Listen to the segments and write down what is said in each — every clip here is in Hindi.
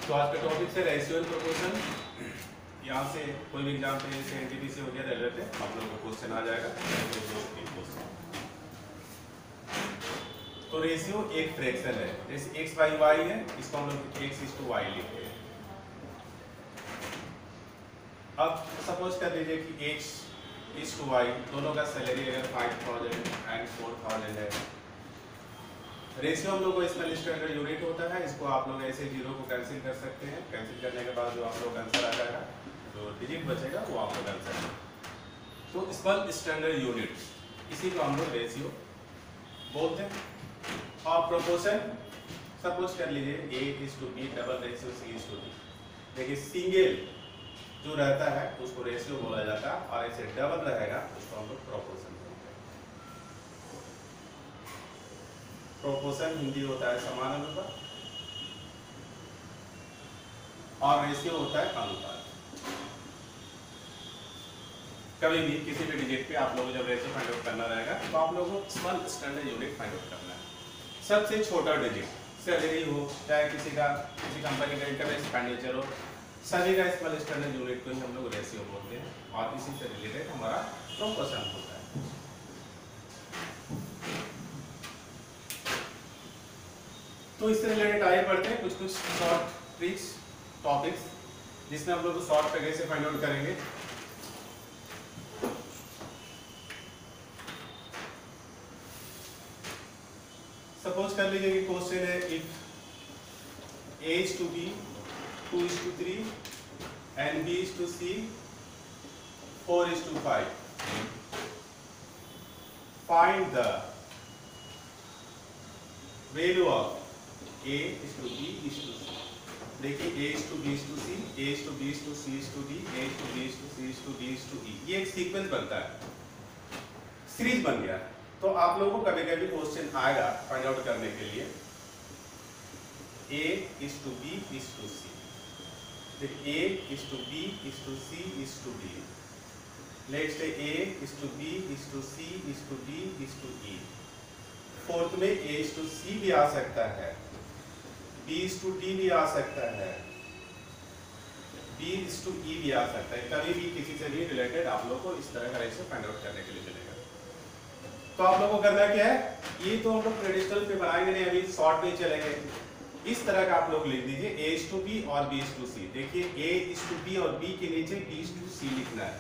तो आज का टॉपिक है रेशियो एंड प्रोपोर्शन। यहाँ से कोई भी एग्जाम पे से एनटीपी से हो गया रेलवे पे आप लोगों का क्वेश्चन आ जाएगा। तो रेशियो एक फ्रैक्शन है, जैसे x बाई वाई है, इसको हम लोग x/y लिखते हैं। अब सपोज कर लीजिए कि x/y दोनों का सैलरी अगर 5000 एंड 4000 है। रेशियो हम लोग को इसका स्टैंडर्ड यूनिट होता है, इसको आप लोग ऐसे जीरो को कैंसिल कर सकते हैं। कैंसिल करने के बाद जो आप लोग आंसर आ जाएगा, जो डिजिट बचेगा वो आप लोग आंसर है। तो इसका स्टैंडर्ड यूनिट, इसी को हम लोग रेशियो बोलते हैं। और प्रोपोर्शन सपोज कर लीजिए A/B डबल रेशियो C/D। देखिए सिंगल जो रहता है उसको रेशियो बोला जाता है, और ऐसे डबल रहेगा उसको हम लोग प्रोपोर्शन। प्रोपोर्शन हिंदी होता है समानुपात और रेशियो होता है अनुपात। कभी भी किसी भी डिजिट पे आप लोगों को जब रेशियो फाइंड आउट करना रहेगा तो आप लोगों को small standard unit find out करना है। सबसे छोटा डिजिट, सैलरी हो चाहे किसी कंपनी का इंटरनल एक्सपेंडिचर हो, सभी का स्मॉल स्टैंडर्ड यूनिट को ही हम लोग रेशियो बोलते हैं, और इसी से रिलेटेड हमारा प्रोपोर्शन होता है। तो इससे रिलेटेड आगे बढ़ते हैं कुछ शॉर्ट ट्रिक्स टॉपिक्स, जिसमें हम लोग शॉर्ट पे कैसे फाइंड आउट करेंगे। सपोज कर लीजिए कि क्वेश्चन है if A/B 2:3 and B/C 4:5, find the value of A/B/C। देखिए A/B/C, A/B/C/D, A/B/C/D/E, ये एक सीक्वेंस बनता है, सीरीज बन गया। तो आप लोगों को कभी कभी क्वेश्चन आएगा फाइंड आउट करने के लिए A/B/C। देखिए A/B/C/D, नेक्स्ट है A/B/C/D/E। फोर्थ में A/C भी आ सकता है, B/D भी आ सकता है, B/E भी आ सकता है। कभी भी किसी से भी रिलेटेड आप लोग को इस तरह का रेशियो फाइंड आउट करने के लिए मिलेगा। तो आप लोगों को करना क्या है, ये तो हम लोग ट्रेडिशनल पे बनाएंगे नहीं, अभी शॉर्ट में चलेंगे। इस तरह का आप लोग लिख दीजिए A/B और B/C। देखिए A/B और B के नीचे B/C लिखना है।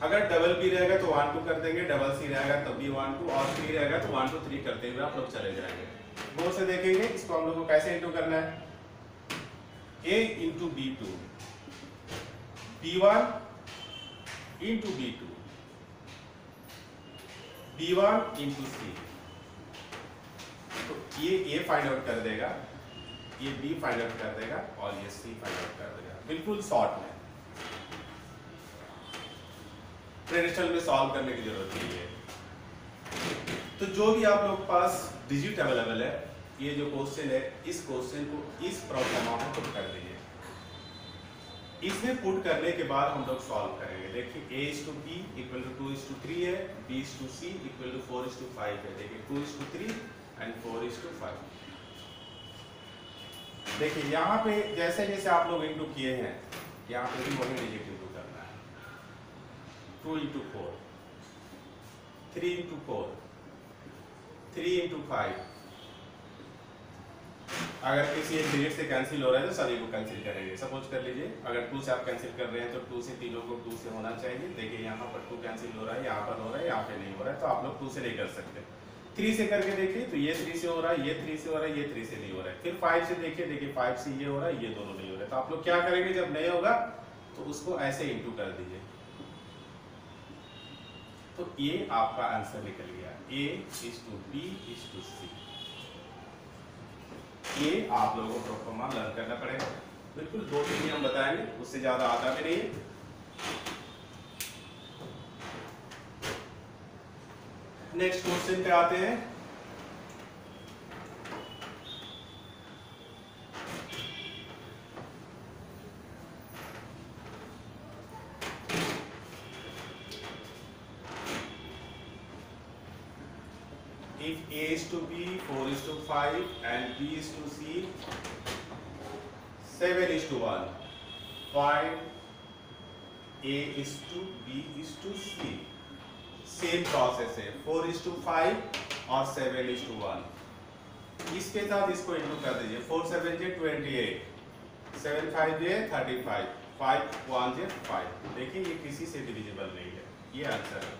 अगर डबल B रहेगा तो 1 2 कर देंगे, डबल C रहेगा तब भी 1 2, और 3 रहेगा तो 1 2 3 करते हुए आप लोग चले जाएंगे। गौर से देखेंगे इसको हम लोग को कैसे इंटू करना है। A into B2, B1 into B2, B1 into C। तो ये A फाइंड आउट कर देगा, ये B फाइंड आउट कर देगा, और ये C फाइंड आउट कर देगा, बिल्कुल शॉर्ट में। ट्रेडिशनल में सॉल्व करने की जरूरत नहीं है। तो जो भी आप लोग पास डिजिट अवेलेबल है, ये जो क्वेश्चन है, इस क्वेश्चन को इस प्रॉब्लम में पुट कर दीजिए। इसमें पुट करने के बाद हम लोग सॉल्व करेंगे। देखिए A/B इक्वल टू 2:3 है, B/C इक्वल टू 4:5 है। देखिए 2:3 एंड 4:5। देखिए यहाँ पे जैसे जैसे आप लोग इंटू किए हैं, यहाँ पे भी वही डिजिट इंटू करना है। 2 × 4, 3 × 4, 3 × 5। अगर किसी एक डिजिट से कैंसिल हो रहा है तो सभी को कैंसिल करेंगे। सपोज कर लीजिए अगर 2 से आप कैंसिल कर रहे हैं तो 2 से तीनों को 2 से होना चाहिए। देखिए यहाँ पर 2 कैंसिल हो रहा है, यहाँ पर हो रहा है, यहाँ पे नहीं हो रहा है, तो आप लोग 2 से नहीं कर सकते। 3 से करके देखिए तो ये 3 से हो रहा है, ये 3 से हो रहा है, ये 3 से नहीं हो रहा है। फिर 5 से देखिए, देखिए 5 से ये हो रहा है, ये दोनों नहीं हो रहे। तो आप लोग क्या करेंगे, जब नहीं होगा तो उसको ऐसे इंटू कर दीजिए। तो ये आपका आंसर निकल गया, A/B/C। ये आप लोगों को प्रोग्राम लर्न करना पड़ेगा। बिल्कुल 2-3 नियम बताएंगे, उससे ज्यादा आता भी नहीं है। नेक्स्ट क्वेश्चन पे आते हैं। if A/B 4:5 and B/C 7:1, 5 A:B:C, same process है। 4:5 और 7:1, इसके साथ इसको इंटू कर दीजिए। 4 7 जे 28, 7 5 जे 35, 5 1 जे 5। देखिए ये किसी से डिविजिबल नहीं है। ये आंसर है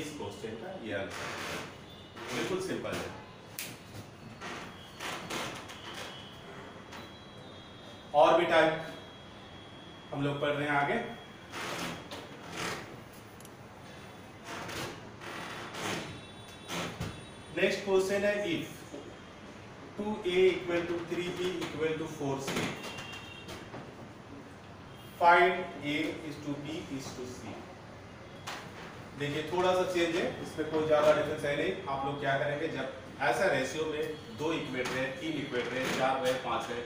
इस क्वेश्चन का, ये आंसर बिल्कुल सिंपल है। और भी टाइप हम लोग पढ़ रहे हैं आगे। नेक्स्ट क्वेश्चन है if 2a = 3b = 4c, find a = b = c। देखिए थोड़ा सा चेंज है, इसमें कोई ज्यादा डिफरेंस है नहीं। आप लोग क्या करेंगे, जब ऐसा रेशियो में 2 इक्वेटर है, 3 इक्वेटर है, 4 है, 5 है,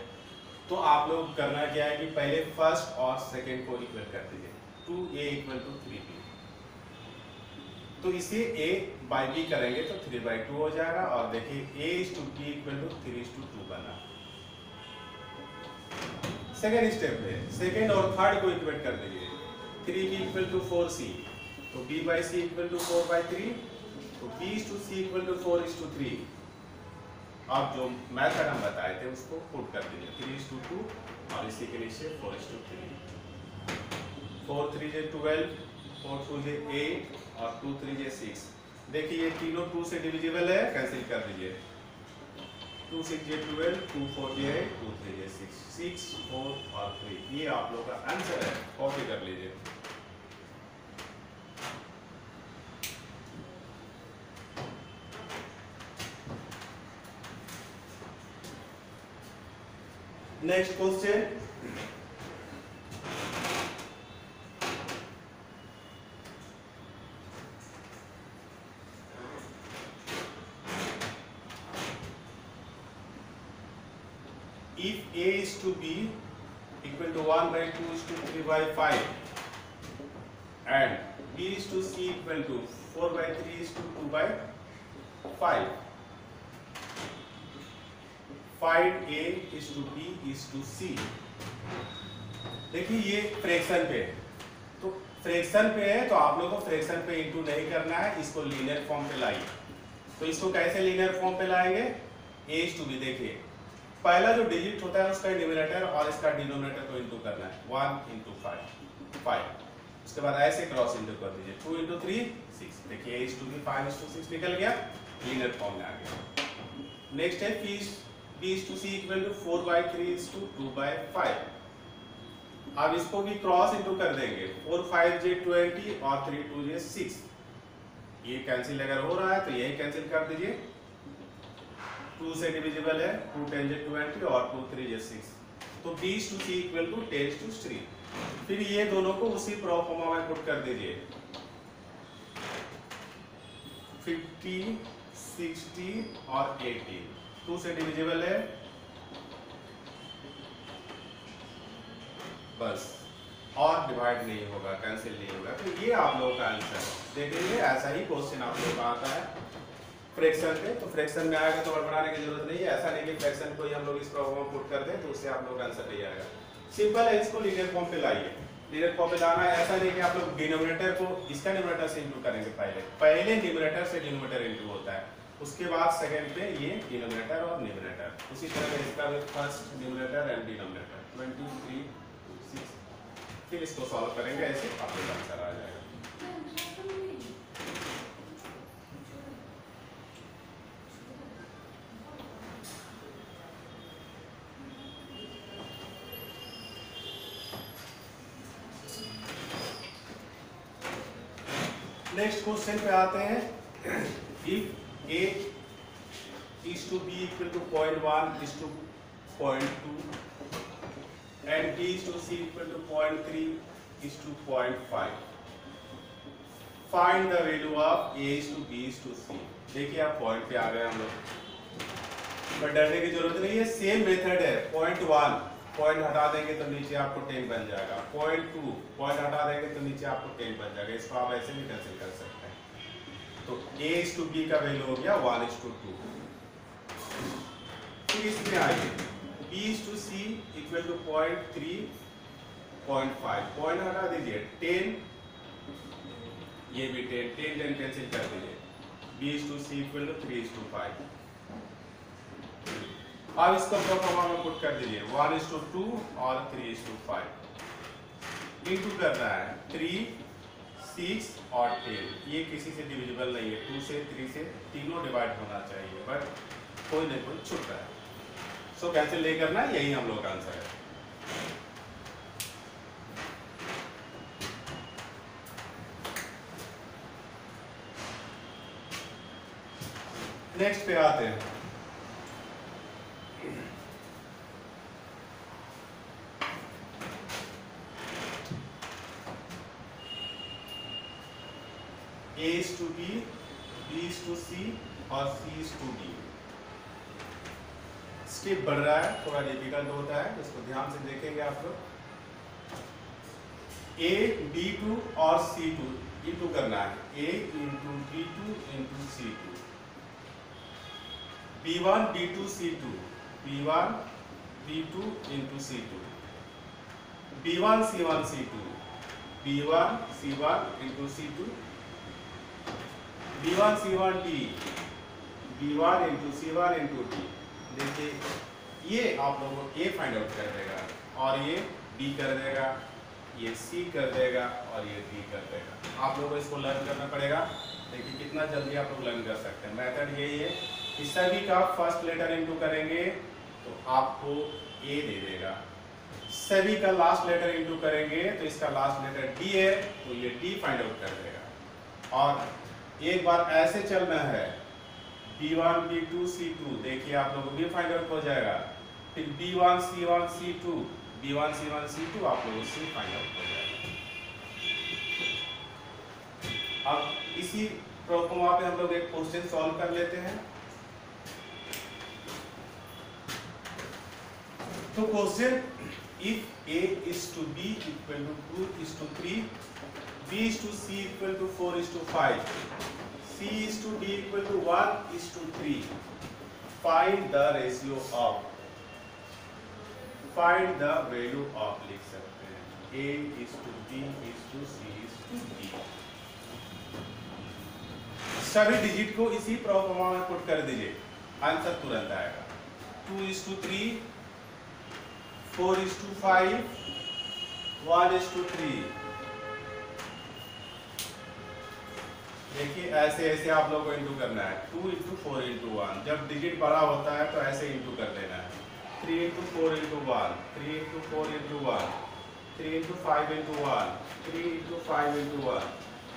तो आप लोग करना क्या है कि पहले फर्स्ट और सेकंड को इक्वेट कर दीजिए। 2a = 3b, तो इसे a/b करेंगे तो 3/2 हो जाएगा। और देखिए a = b = 3:2 बना। सेकंड स्टेप में सेकंड और थर्ड को इक्वेट कर दीजिए। 3b = 4c, तो b/c = 4/3, तो b = c = 4:3। अब जो मेथड हम बताए थे उसको पुट कर दीजिए। 3:2 और इसी के नीचे 4:3। 4 3 जे 12, 4 2 जे 8 और 2 3 जे 6। देखिए ये तीनों 2 से डिविजिबल है, कैंसिल कर दीजिए। 2 6 जे 12, 2 4 जे 8, 2 3 जे 6, 6 4 और 3। ये आप लोग का आंसर है, कॉपी कर लीजिए। Next question, if a is to b equal to 1/2 is to 3/5 and b is to c equal to 4/3 is to 2/5, find a is to b is to c। देखिए ये फ्रैक्शन पे है, तो फ्रैक्शन पे है तो आप लोगों को फ्रैक्शन पे इंटू नहीं करना है, इसको लीनियर फॉर्म पे लाइए। तो इसको कैसे लीनियर फॉर्म पे लाएंगे, a is to b। देखिए पहला जो डिजिट होता है उसका न्यूमरेटर और इसका डिनोमिनेटर को इंटू करना है। 1 × 5, उसके बाद ऐसे क्रॉस इंटू कर दीजिए। 2 × 3 6। देखिए a is to b 5:6 निकल गया, लीनियर फॉर्म में आ गया। नेक्स्ट है b is to c equal to 4/3 is to 2/5। अब इसको भी क्रॉस इंटू कर देंगे। 4 5 जे 20 और 3 2 जे 6। ये कैंसिल अगर हो रहा है तो यही कैंसिल कर दीजिए। 2 से डिविजिबल है, 2 10 जे 20 और 2 3 जे 6। तो b is to c equal to 10:3। फिर ये दोनों को उसी प्रोफॉर्मा में पुट कर दीजिए। 50 60 और 80, 2 से डिविजिबल है बस, और डिवाइड नहीं होगा, कैंसिल नहीं होगा। तो ये आप लोगों का आंसर है। देखिए ऐसा ही क्वेश्चन आप लोगों का आता है फ्रैक्शन पे, तो फ्रैक्शन में आएगा तो बढ़ाने की जरूरत नहीं है। ऐसा नहीं कि फ्रैक्शन को ही हम लोग इस प्रॉब्लम में पुट कर दें तो उससे आप लोग आंसर नहीं आएगा। सिंपल है, इसको लीनियर फॉर्म पे लाइए। लीनियर फॉर्म पे लाना है, ऐसा नहीं कि आप लोग डिनोमिनेटर को इसका न्यूमरेटर से इंटू करेंगे। पहले न्यूमरेटर से डिनोमिनेटर इंटू होता है, उसके बाद सेकंड पे ये डिनोमिनेटर और न्यूमरेटर। उसी तरह इसका फर्स्ट न्यूमरेटर एंड डिनोमिनेटर 23 6। फिर इसको सॉल्व करेंगे, ऐसे आपको आंसर आ जाएगा। नेक्स्ट क्वेश्चन पे आते हैं। If a is to b equal to 0.1 is to 0.2 and b is to c equal to 0.3 is to 0.5, find the value of a is to b is to c। देखिए आप पॉइंट पे आ गए हम लोग, पर डरने की जरूरत नहीं है। सेम मेथड है। 0.1 पॉइंट हटा देंगे तो नीचे आपको 10 बन जाएगा। 0.2 पॉइंट हटा देंगे तो नीचे आपको 10 बन जाएगा। इसको आप ऐसे भी कैंसिल कर सकते हैं। तो a is to b का वैल्यू हो गया 1:2। फिर इसमें आइए B is to C equal to 0.3 0.5 point हटा दीजिए 10 ये भी 10 10 10 कैंसिल कर दीजिए B is to C equal to 3 is to 5 अब इसका प्रोफॉर्मा में पुट कर दीजिए 1 is to 2 और 3 is to 5 इनटू करना है 3 6 और 10 ये किसी से डिविजिबल नहीं है 2 से 3 से तीनों डिवाइड होना चाहिए बट कोई नहीं कोई छूट रहा है सो कैंसिल नहीं करना है यही हम लोग का आंसर है नेक्स्ट पे आते हैं A is to B, B is to C और C is to D। Step बढ़ रहा है थोड़ा डिफिकल्ट होता है इसको ध्यान से देखेंगे आप लोग A, B2 और C2 इंटू करना है A into B2 into C2 B1 B2 C2 B1 B2 into C2 B1 C1 C2 B1 C1 into C2 B1 C1 D B1 into C1 into D देखिए ये आप लोगों को A फाइंड आउट कर देगा और ये D कर देगा ये C कर देगा और ये D कर देगा आप लोगों को इसको लर्न करना पड़ेगा देखिए कितना जल्दी आप लोग लर्न कर सकते हैं मेथड यही है इस सभी का फर्स्ट लेटर इंटू करेंगे तो आपको A दे देगा सभी का लास्ट लेटर इंटू करेंगे तो इसका लास्ट लेटर D है तो ये D फाइंड आउट कर देगा और एक बार ऐसे चलना है B1 B2 C2 देखिए आप लोगों को भी फाइंड आउट हो जाएगा फिर B1 C1 C2 B1 C1 C2 आप लोगों से फाइंड आउट हो जाएगा अब इसी प्रोग्राम पे हम लोग एक क्वेश्चन सॉल्व कर लेते हैं तो question if A is to B equal to 2 is to 3 B is to C equal to 4 is to 5 C is to D equal to 1 is to 3 find the ratio of find the value of लिख सकते हैं A is to B is to C is to D सभी डिजिट को इसी प्रोग्राम में पुट कर दीजिए आंसर तुरंत आएगा 2 is to 3 4 is to 5 1 is to 3 देखिए ऐसे ऐसे आप लोगों को इंटू करना है 2 इंटू 4 इंटू 1 जब डिजिट बड़ा होता है तो ऐसे इंटू कर देना है 3 into 4 into 1 3 into 4 into 1 3 into 5 into 1 3 into 5 into 1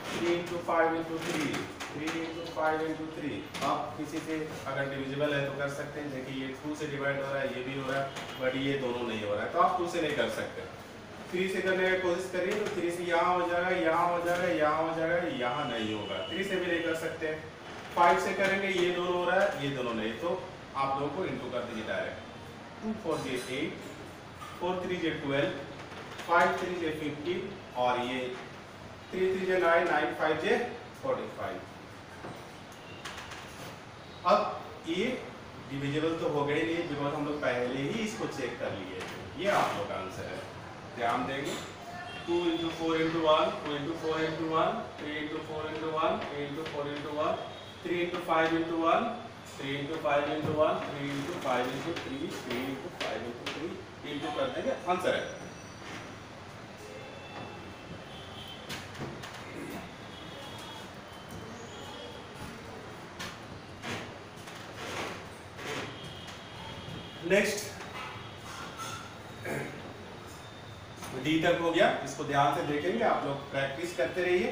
3 into 5 into 3 3 into 5 into 3 आप किसी से अगर डिविजिबल है तो कर सकते हैं देखिए ये 2 से डिवाइड हो रहा है ये भी हो रहा है बट ये दोनों नहीं हो रहा है तो आप 2 से नहीं कर सकते 3 से करने की कोशिश करिए तो 3 से यहाँ हो जाएगा यहाँ हो जाएगा यहाँ हो जाएगा यहाँ नहीं होगा 3 से भी नहीं कर सकते 5 से करेंगे ये दोनों हो रहा है ये दोनों नहीं तो आप लोगों को इंटू कर दीजिए डायरेक्ट 2 4 जे 8 4 3 जे 12 5 3 जे 15 और ये 3 3 जे 9 9 5 जे 45 अब ये डिविजिबल तो हो गए नहीं बिकॉज हम लोग पहले ही इसको चेक कर लिए ये आप लोग का आंसर है ध्यान देंगे 2 into 4 into 1 2 into 4 into 1 3 into 4 into 1 3 into 4 into 1 3 into 5 into 1 3 into 5 into 1 3 into 5 into 3 3 into 5 into 3 into कर देंगे आंसर है नेक्स्ट डी तक हो गया इसको ध्यान से देखेंगे आप लोग प्रैक्टिस करते रहिए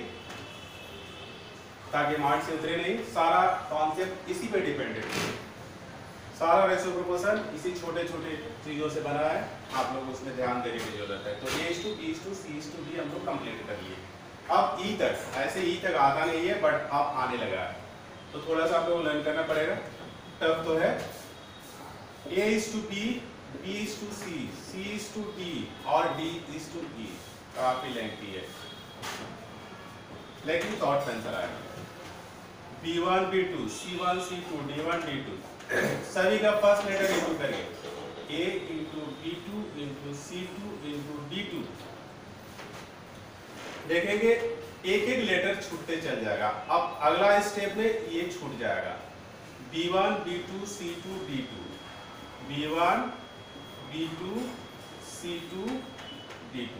ताकि माइंड से उतरे नहीं सारा कॉन्सेप्ट इसी पे डिपेंडेंट है सारा रेशियो प्रोपोर्शन इसी छोटे छोटे चीजों से बना है आप लोग उसमें ध्यान देने की जरूरत है तो A to B to C to D हम लोग कंप्लीट कर लिए अब E तक ऐसे E तक आता नहीं है बट अब आने लगा है तो थोड़ा सा आप लोग लर्न करना पड़ेगा टफ तो है A is to B B is to C, C is to D और D is to E काफी लेंथी है लेकिन शॉर्ट आंसर आएगा B1 B2 C1 C2 D1 D2 सभी का फर्स्ट लेटर इंटू करिए A into B2 into C2 into D2। देखेंगे एक एक लेटर छूटते चल जाएगा। अब अगला स्टेप में ये छूट जाएगा, B1 B2 C2 D2, B1 B2 C2 D2।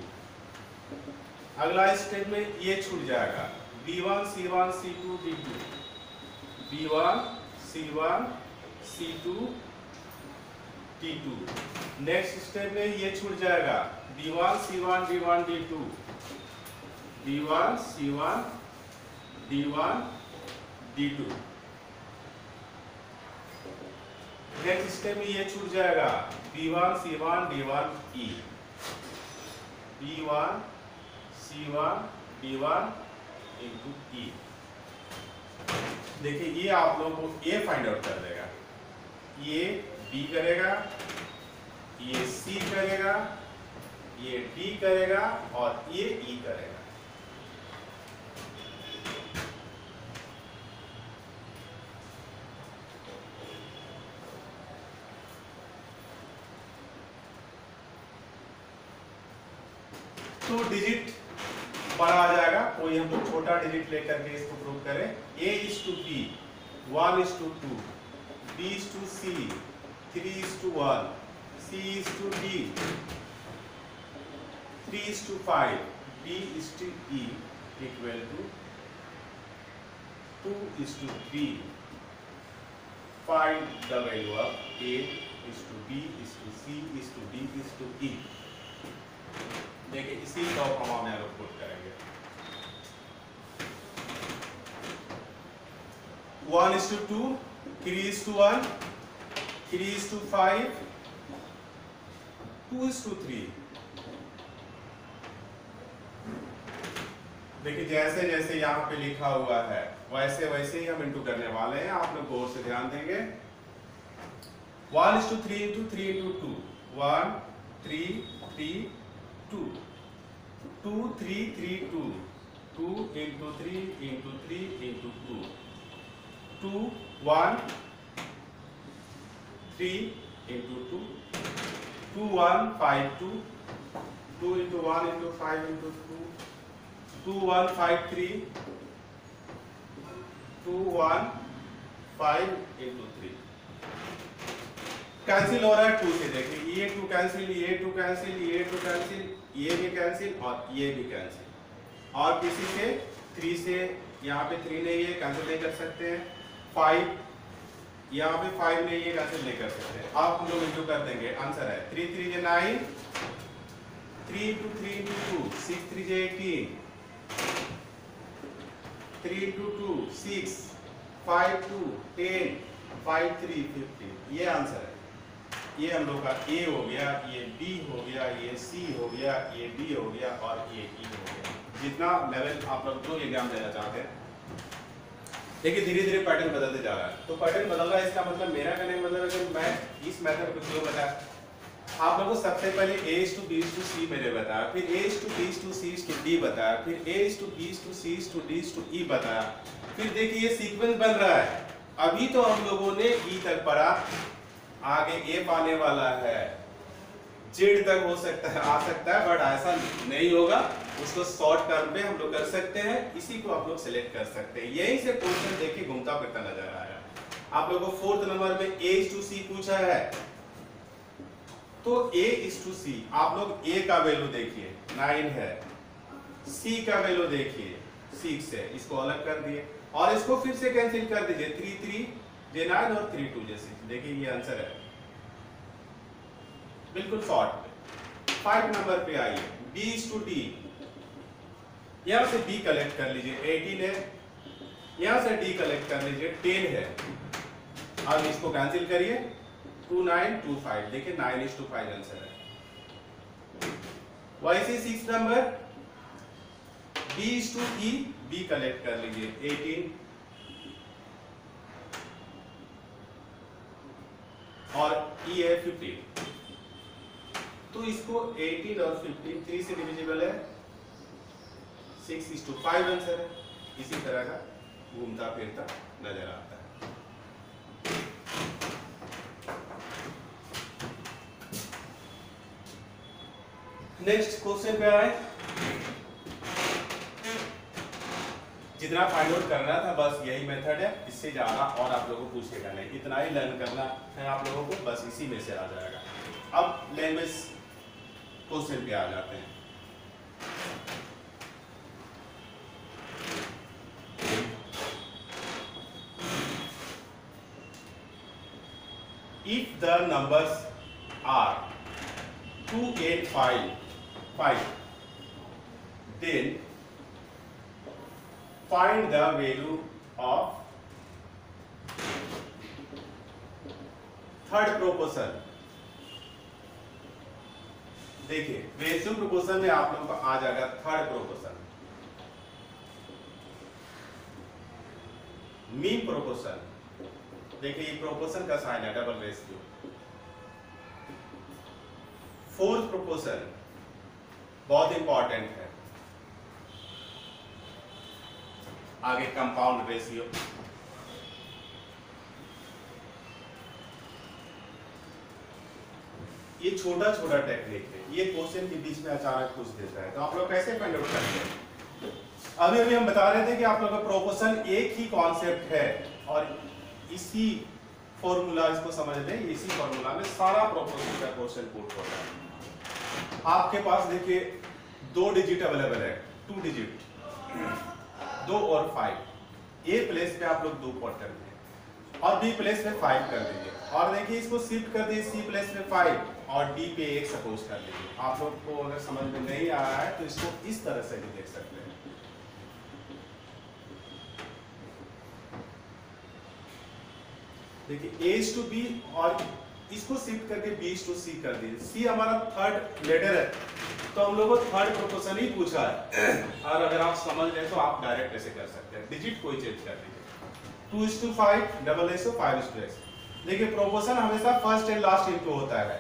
अगला स्टेप में ये छूट जाएगा, B1 C1 C2 D2, B1 C1 C2 D2। Next step में ये छूट जाएगा, B1 C1 D1 D2, B1 C1 D1 D2। Next step में ये छूट जाएगा, B1 C1 D1 E, B1 C1 D1 into E। देखिए ये आप लोगों को A फाइंड आउट कर देगा, ये B करेगा, ये C करेगा, ये D करेगा और ये E करेगा। तो डिजिट बड़ा आ जाएगा, कोई हम लोग छोटा डिजिट लेकर के इसको प्रूव करें। A is to B, 1 is to 2, B is to C, 3 is to 1, C is to D, 3 is to 5, B is to E equal to 2 is to 3। Find the value of A is to B is to C is to D is to E। देखिए इसी का हम हमें पुट करेंगे, 1 is to 2, 3 is to 1, 3 is to 5, 2 is to 3। देखिए जैसे जैसे यहाँ पे लिखा हुआ है वैसे वैसे ही हम इंटू करने वाले हैं, आप लोग गौर से ध्यान देंगे। 1 is to 3 into 3 into 2, 1 3 3 2, 2 3 3 2, 2 into 3 into 3 into 2, 2 1 3 into 2, 2 1 5 2, 2 into 1 into 5 into 2, 2 1 5 3, 2 1 5 into 3। Cancel हो रहा है 2 से, देखिए ये 2 कैंसिल, ये 2 कैंसिल, ये 2 कैंसिल, ये भी कैंसिल और ये भी कैंसिल। और किसी से 3 से, यहाँ पे 3 नहीं है कैंसिल नहीं कर सकते हैं, 5 यहाँ पे 5 नहीं है कैंसिल नहीं कर सकते हैं। आप हम लोग इंटू कर देंगे, आंसर है 3 3 जे 9, 3 into 3 into 2, 6 3 जे 18, 3 into 2 6, 5 2 10, 5 3 15। ये आंसर है। ये हम लोग का A हो गया, ये B हो गया, ये C हो गया, ये D हो गया और ये E हो गया। जितना लेवल आप लोग जो एग्जाम देना चाहते हैं, देखिए धीरे धीरे पैटर्न बदलते जा रहा है। तो पैटर्न बदल रहा है, इसका मतलब मेरा कहने का मतलब है कि मैं इस मेथड को जो बताया आप लोगों को, सबसे पहले A is to B is to C मैंने बताया, फिर A is to B is to C is to D बताया, फिर A is to B is to C is to D is to E बताया। फिर देखिए ये सीक्वेंस बन रहा है। अभी तो हम लोगों ने E तक पढ़ा, आगे F आने वाला है, Z तक हो सकता है, आ सकता है, बट ऐसा नहीं होगा। उसको शॉर्ट टर्म पे हम लोग कर सकते हैं, इसी को आप लोग सिलेक्ट कर सकते हैं। यहीं से क्वेश्चन देखिए घूमता फिरता नजर आएगा। आप लोगों को 4th नंबर में A is to C पूछा है, तो A is to C आप लोग A का वैल्यू देखिए 9 है, C का वैल्यू देखिए 6 है, इसको अलग कर दिए और इसको फिर से कैंसिल कर दीजिए, 3 3 जे 9 और 3 2 जे 6। देखिए ये आंसर है बिल्कुल शॉर्ट पे। 5 नंबर पे आइए, B is to D, यहां से B कलेक्ट कर लीजिए, 18 है, यहां से D कलेक्ट कर लीजिए, 10 है। अब इसको कैंसिल करिए, 2 9 2 5, देखिए 9 is to 5 आंसर है। वैसे 6 number B is to E, B collect कर लीजिए, 18 और E है 15। तो इसको 18 और 15 3 से डिविजिबल है, 6 is to 5 आंसर है। इसी तरह का घूमता फिरता नजर आता है। नेक्स्ट क्वेश्चन पे आए, जितना फाइंड आउट करना था बस यही मेथड है, इससे ज्यादा और आप लोगों को पूछेगा नहीं, इतना ही लर्न करना है आप लोगों को, बस इसी में से आ जाएगा। अब लैंग्वेज क्वेश्चन पे आ जाते हैं। If the numbers are 2 and 5, then find the value of third proportion. देखिए रेशियो प्रोपोर्शन में आप लोगों को आ जाएगा थर्ड प्रोपोर्शन, मीन प्रोपोर्शन। देखिए ये प्रोपोर्शन का साइन है, डबल रेशियो। फोर्थ प्रोपोर्शन बहुत इंपॉर्टेंट है, आगे कंपाउंड रेशियो। ये छोटा छोटा टेक्निक है, ये क्वेश्चन के बीच में अचानक पूछ देता है, तो आप लोग कैसे फाइंड आउट करते हैं? अभी हम बता रहे थे कि आप लोग का प्रोपोर्शन एक ही कॉन्सेप्ट है और इसी फॉर्मूला, इसको समझ लें, इसी फॉर्मूला में सारा प्रोपोर्शन का क्वेश्चन पुट होता है। आपके पास देखिए 2 डिजिट अवेलेबल है, 2 डिजिट, 2 और 5। ए प्लेस पे आप लोग 2 पुट कर दीजिए और बी प्लेस पे 5 कर दीजिए, और देखिए इसको शिफ्ट कर दीजिए सी प्लेस पे 5 और डी पे 1 सपोज कर लीजिए। आप लोग को अगर समझ में नहीं आ रहा है तो इसको इस तरह से भी देख सकते हैं। देखिए A to B और इसको शिफ्ट करके B to C कर दीजिए। C हमारा थर्ड लेटर है, तो हम लोगों को थर्ड प्रोपोर्शन ही पूछा है, और अगर आप समझ लें तो आप डायरेक्ट ऐसे कर सकते हैं, डिजिट कोई चेंज कर दीजिए। 2:5 डबल रेशियो 5:x। देखिए प्रोपोर्शन हमेशा फर्स्ट एंड लास्ट इनटू होता है,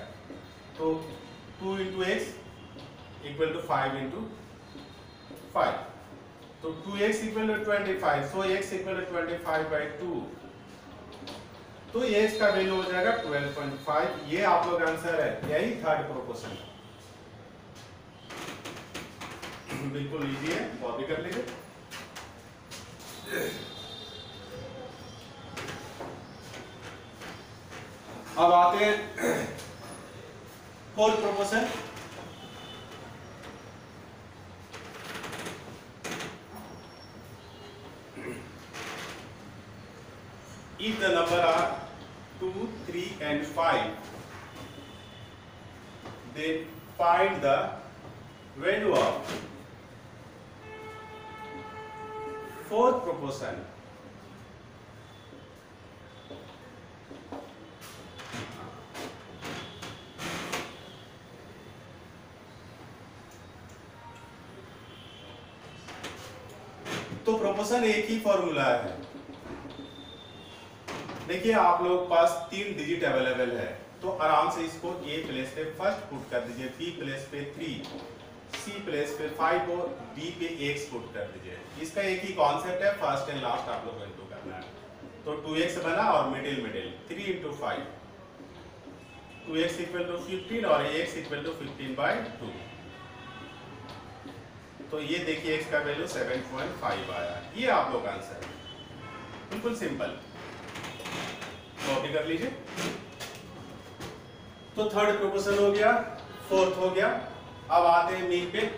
तो 2 into x equal to 5 into 5, तो 2x equal to 25, so x equal to 25/2, तो x का वैल्यू हो जाएगा 12.5। ये आप लोग आंसर है, यही थर्ड प्रोपोर्शन है। बिल्कुल इजी है, कॉपी कर लीजिए। अब आते हैं fourth proportion. If the number are 2, 3 and 5, then find the value of fourth proportion. तो प्रोपोर्शन एक ही फॉर्मूला है। देखिए आप लोग पास 3 डिजिट अवेलेबल है, तो आराम से इसको ए प्लेस पे फर्स्ट पुट कर दीजिए, बी प्लेस पे 3, सी प्लेस पे 5 और डी पे x पुट कर दीजिए। इसका एक ही कॉन्सेप्ट है, फर्स्ट एंड लास्ट आप लोग को इनटू करना है। तो 2x बना और middle 3 into 5, 2x equal to 15 और x इक्वल टू 15/2। तो ये देखिए x का वैल्यू 7.5 आया। ये आप लोग आंसर है, बिल्कुल सिंपल, कॉपी कर लीजिए। तो थर्ड प्रोपोर्शन हो गया, फोर्थ हो गया। अब आते हैं मीन पे।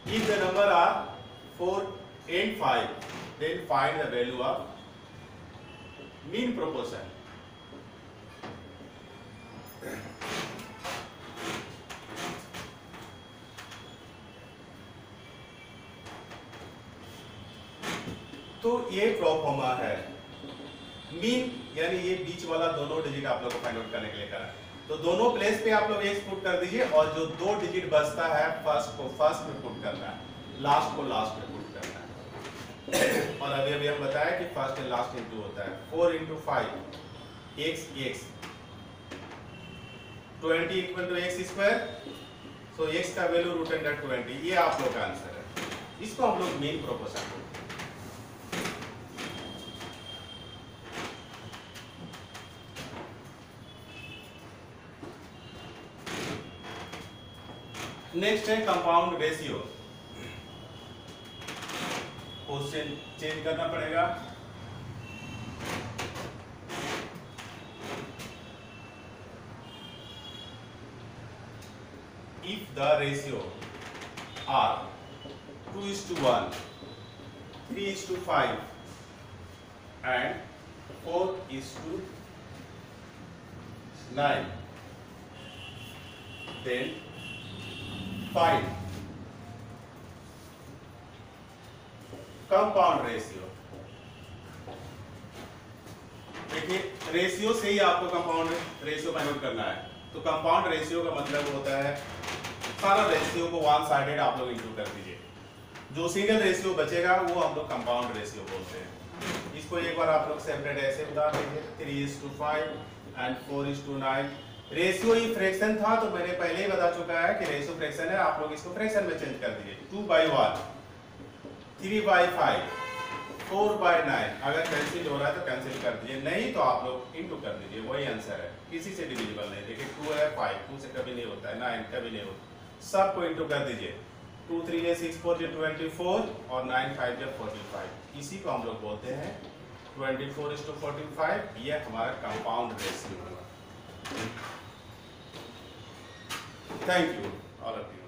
If the number are 4 and 5, then find the value of mean proportion. तो ये प्रोफॉर्मा है, मीन यानी ये बीच वाला दोनों डिजिट आप लोग को फाइंड आउट करने के लिए करा है। तो दोनों प्लेस पे आप लोग x पुट कर दीजिए और जो 2 डिजिट बचता है फर्स्ट को फर्स्ट में पुट करना है, लास्ट को लास्ट में पुट करना है। और अभी हम बताया कि फर्स्ट एंड लास्ट इनटू होता है। 4 into 5 x 20 equal to x square so x का वैल्यू √20, ये आप लोग का आंसर है। इसको हम लोग मीन प्रोपोर्शन बोलते हैं। नेक्स्ट है कंपाउंड रेशियो। क्वेश्चन चेंज करना पड़ेगा। If the ratio are 2:1, 3:5 and 4:9, then find compound ratio. देखिए रेशियो से ही आपको कंपाउंड रेशियो फाइंड आउट करना है। तो कंपाउंड रेशियो का मतलब होता है सारा रेशियो को वन साइडेड आप लोग इंक्लूड कर दीजिए। जो सिंगल रेशियो बचेगा वो हम लोग कंपाउंड रेशियो बोलते हैं। इसको एक बार आप लोग सेपरेट ऐसे बता दीजिए 3:5 एंड 4:9। रेशियो ही फ्रैक्शन था तो मैंने पहले ही बता चुका है कि रेशियो फ्रैक्शन है, आप लोग इसको फ्रैक्शन में चेंज कर दीजिए। 2/1, 3/5, 4/9। अगर कैंसिल हो रहा है तो कैंसिल कर दीजिए, नहीं तो आप लोग इनटू कर दीजिए, वही आंसर है। किसी से डिविजिबल नहीं। देखिए 2 है 5, 2 से कभी नहीं होता है, 9 कभी नहीं होता, सबको इनटू कर दीजिए। 2 3 6 4 24 और 9 5 45। इसी को हम लोग बोलते हैं 24:45। ये हमारा कंपाउंड रेशियो होगा। Thank you all of you.